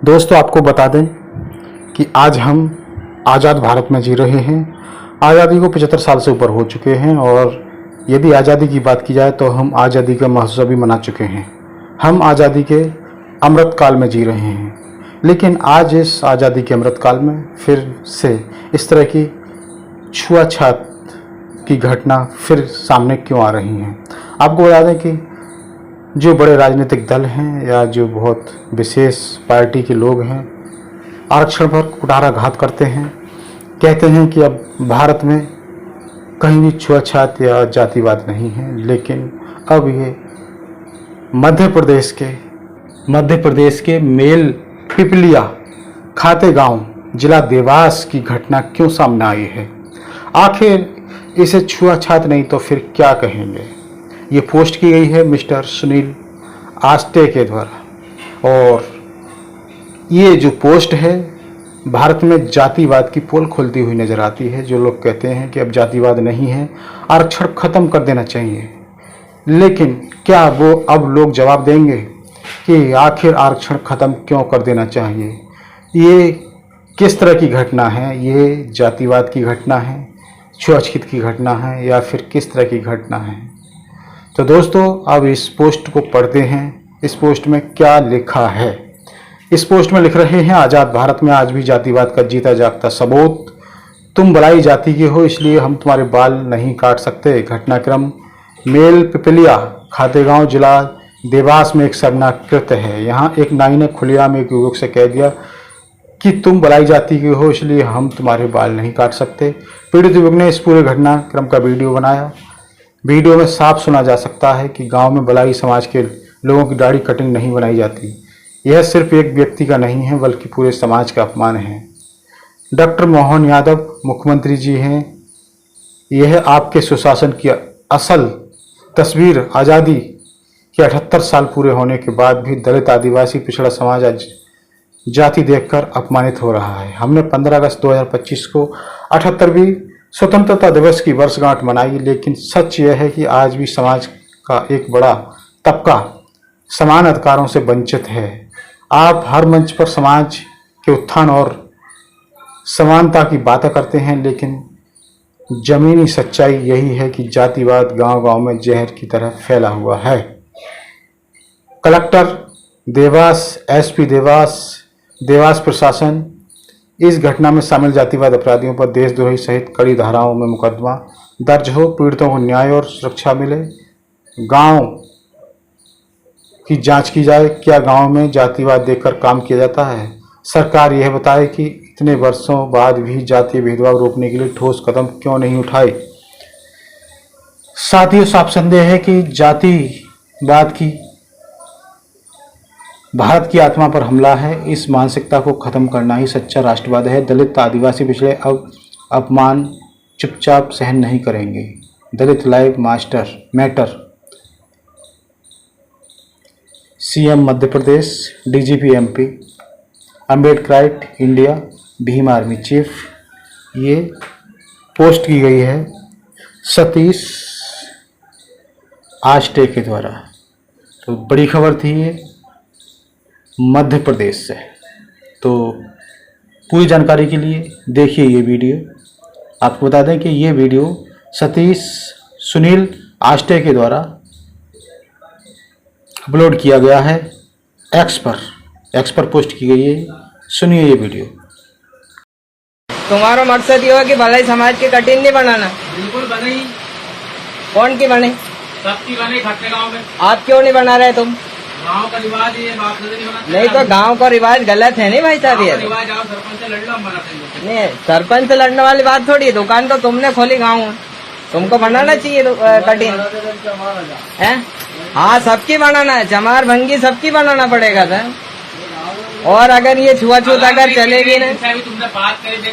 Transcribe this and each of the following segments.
दोस्तों, आपको बता दें कि आज हम आज़ाद भारत में जी रहे हैं। आज़ादी को 75 साल से ऊपर हो चुके हैं और यदि आज़ादी की बात की जाए तो हम आज़ादी का महोत्सव भी मना चुके हैं। हम आज़ादी के अमृत काल में जी रहे हैं, लेकिन आज इस आज़ादी के अमृत काल में फिर से इस तरह की छुआछूत की घटना फिर सामने क्यों आ रही हैं। आपको बता दें कि जो बड़े राजनीतिक दल हैं या जो बहुत विशेष पार्टी के लोग हैं, आरक्षण पर कुठाराघात करते हैं, कहते हैं कि अब भारत में कहीं भी छुआछूत या जातिवाद नहीं है। लेकिन अब ये मध्य प्रदेश के मेल पिपलिया खातेगांव जिला देवास की घटना क्यों सामने आई है। आखिर इसे छुआछूत नहीं तो फिर क्या कहेंगे। ये पोस्ट की गई है मिस्टर सुनील आस्टे के द्वारा, और ये जो पोस्ट है भारत में जातिवाद की पोल खोलती हुई नज़र आती है। जो लोग कहते हैं कि अब जातिवाद नहीं है, आरक्षण ख़त्म कर देना चाहिए, लेकिन क्या वो अब लोग जवाब देंगे कि आखिर आरक्षण ख़त्म क्यों कर देना चाहिए। ये किस तरह की घटना है, ये जातिवाद की घटना है, छुआछूत की घटना है, या फिर किस तरह की घटना है। तो दोस्तों, अब इस पोस्ट को पढ़ते हैं। इस पोस्ट में क्या लिखा है। इस पोस्ट में लिख रहे हैं, आज़ाद भारत में आज भी जातिवाद का जीता जागता सबूत। तुम बलाई जाति के हो, इसलिए हम तुम्हारे बाल नहीं काट सकते। घटनाक्रम मेल पिपलिया खातेगांव जिला देवास में एक शर्मनाक कृत्य है। यहाँ एक नाई ने खुलेआम एक युवक से कह दिया कि तुम बलाई जाति के हो, इसलिए हम तुम्हारे बाल नहीं काट सकते। पीड़ित युवक ने इस पूरे घटनाक्रम का वीडियो बनाया। वीडियो में साफ सुना जा सकता है कि गांव में बलाई समाज के लोगों की दाढ़ी कटिंग नहीं बनाई जाती। यह सिर्फ एक व्यक्ति का नहीं है, बल्कि पूरे समाज का अपमान है। डॉक्टर मोहन यादव मुख्यमंत्री जी हैं। यह आपके सुशासन की असल तस्वीर। आज़ादी के 78 साल पूरे होने के बाद भी दलित, आदिवासी, पिछड़ा समाज आज जाति देखकर अपमानित हो रहा है। हमने 15 अगस्त 2025 को 78वीं स्वतंत्रता दिवस की वर्षगांठ मनाई, लेकिन सच यह है कि आज भी समाज का एक बड़ा तबका समान अधिकारों से वंचित है। आप हर मंच पर समाज के उत्थान और समानता की बातें करते हैं, लेकिन जमीनी सच्चाई यही है कि जातिवाद गांव-गांव में जहर की तरह फैला हुआ है। कलेक्टर देवास, एसपी देवास, देवास प्रशासन, इस घटना में शामिल जातिवाद अपराधियों पर देशद्रोही सहित कड़ी धाराओं में मुकदमा दर्ज हो, पीड़ितों को न्याय और सुरक्षा मिले। गांव की जांच की जाए, क्या गांव में जातिवाद देखकर काम किया जाता है। सरकार यह बताए कि इतने वर्षों बाद भी जातीय भेदभाव रोकने के लिए ठोस कदम क्यों नहीं उठाए। साथियों, साफ संदेह है कि जातिवाद की भारत की आत्मा पर हमला है। इस मानसिकता को खत्म करना ही सच्चा राष्ट्रवाद है। दलित, आदिवासी, पिछड़े अब अपमान चुपचाप सहन नहीं करेंगे। Dalit live matter. CM Madhya Pradesh, DGP MP, Ambedkarite India, Bhim Army chief. ये पोस्ट की गई है सतीश आस्टे के द्वारा। तो बड़ी खबर थी ये मध्य प्रदेश से। तो पूरी जानकारी के लिए देखिए ये वीडियो। आपको बता दें कि ये वीडियो सुनील आस्टे के द्वारा अपलोड किया गया है एक्स पर पोस्ट की गई है। सुनिए ये वीडियो। तुम्हारा मकसद ये हो कि भलाई समाज की कठिन नहीं बनाना। बिल्कुल बने। कौन की बने? सबकी बने खाते गाँव में। आप क्यों नहीं बना रहे तुम? गाँव का रिवाज ये बात नहीं तो गांव का रिवाज गलत है नहीं भाई साहब। ये रिवाज आओ सरपंच से लड़ लो, हम बनाते हैं। नहीं, सरपंच से लड़ने वाली बात थोड़ी है। दुकान तो तुमने खोली गाँव में, तुमको बनाना चाहिए कठिन है। हाँ, सबकी बनाना है, चमार भंगी सबकी बनाना पड़ेगा सर। और अगर ये छुआछूत अगर चलेगी ना, तुमने बात करी तो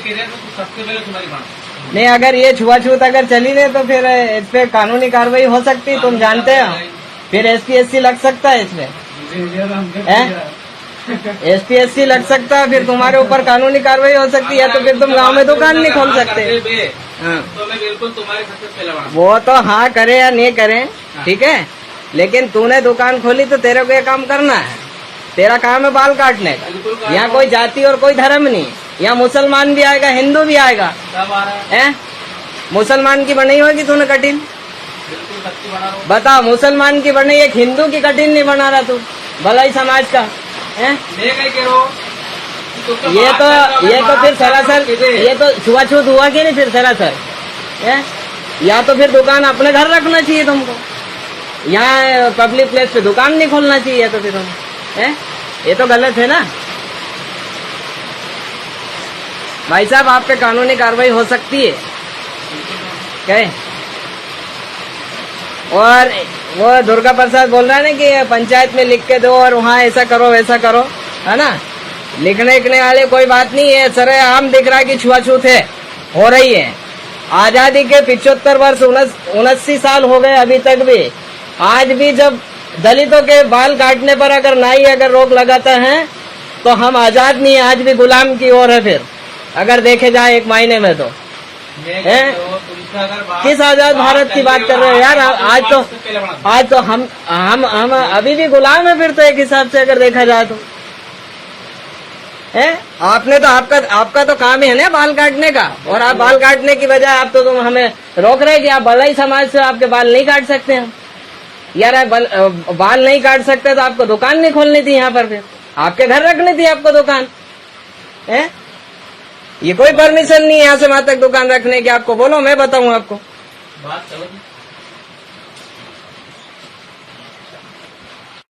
सबसे पहले तुम्हारी बात नहीं, अगर ये छुआछूत अगर चली नहीं तो फिर इस पे कानूनी कार्रवाई हो सकती है, तुम जानते हो। फिर SPSC लग सकता है इसमें, SPSC लग सकता है। फिर तुम्हारे ऊपर कानूनी कार्रवाई हो सकती है, तो फिर तुम गांव में दुकान नहीं खोल सकते। तो मैं बिल्कुल तुम्हारे खर्चे वो तो हाँ करे या नहीं करे, ठीक है, लेकिन तूने दुकान खोली तो तेरे को ये काम करना है। तेरा काम है बाल काटने बिल्कुल का। काटो। यहाँ कोई जाति और कोई धर्म नहीं, यहाँ मुसलमान भी आएगा, हिंदू भी आएगा। सब आ रहा है, हैं? मुसलमान की बनाई होगी तूने कटिंग? बिल्कुल सबकी बना रहा हूँ। बता, मुसलमान की बनाई, एक हिंदू की कटिंग नहीं बना रहा तू, भलाई समाज का। हैं? मैं कहीं कह रहा हूँ कि तुमको ये बात करना तो है, फिर बात करना सरासर, सीधे। ये तो छुआछूत हुआ कि नहीं फिर सरासर? हैं? या तो फिर दुकान अपने घर रखना चाहिए तुमको, यहाँ पब्लिक प्लेस पे दुकान नहीं खोलना चाहिए तो फिर तुम, हैं? ये तो गलत है ना भाई साहब। आप पे कानूनी कार्रवाई हो सकती है क्या? और वो दुर्गा प्रसाद बोल रहा है ना कि पंचायत में लिख के दो और वहाँ ऐसा करो वैसा करो, है ना? लिखने वाले कोई बात नहीं है, सरेआम दिख रहा है कि छुआछूत है, हो रही है। आजादी के 75 वर्ष 79 साल हो गए अभी तक भी, आज भी जब दलितों के बाल काटने पर अगर नाई अगर रोक लगाता है तो हम आजाद नहीं है, आज भी गुलाम की ओर है फिर, अगर देखे जाए एक मायने में तो। मैं हैं? कह रहा हूँ, तुमसे अगर बात- किस आजाद भारत की बात कर रहे हो यार? पहले बना दो। आज तो हम अभी भी गुलाम है फिर तो, एक हिसाब से अगर देखा जाए तो। है? आपने तो आपका तो काम है ना बाल काटने का, और आप बाल काटने की बजाय आप तो तुम हमें रोक रहे कि आप भलाई समाज से आपके बाल नहीं काट सकते हैं। यार आप बाल नहीं काट सकते तो आपको दुकान नहीं खोलनी थी यहाँ पर, फिर आपके घर रखनी थी आपको दुकान। है? ये कोई परमिशन नहीं है यहाँ से वहां तक दुकान रखने की, आपको बोलो मैं बताऊं आपको। बात चलो।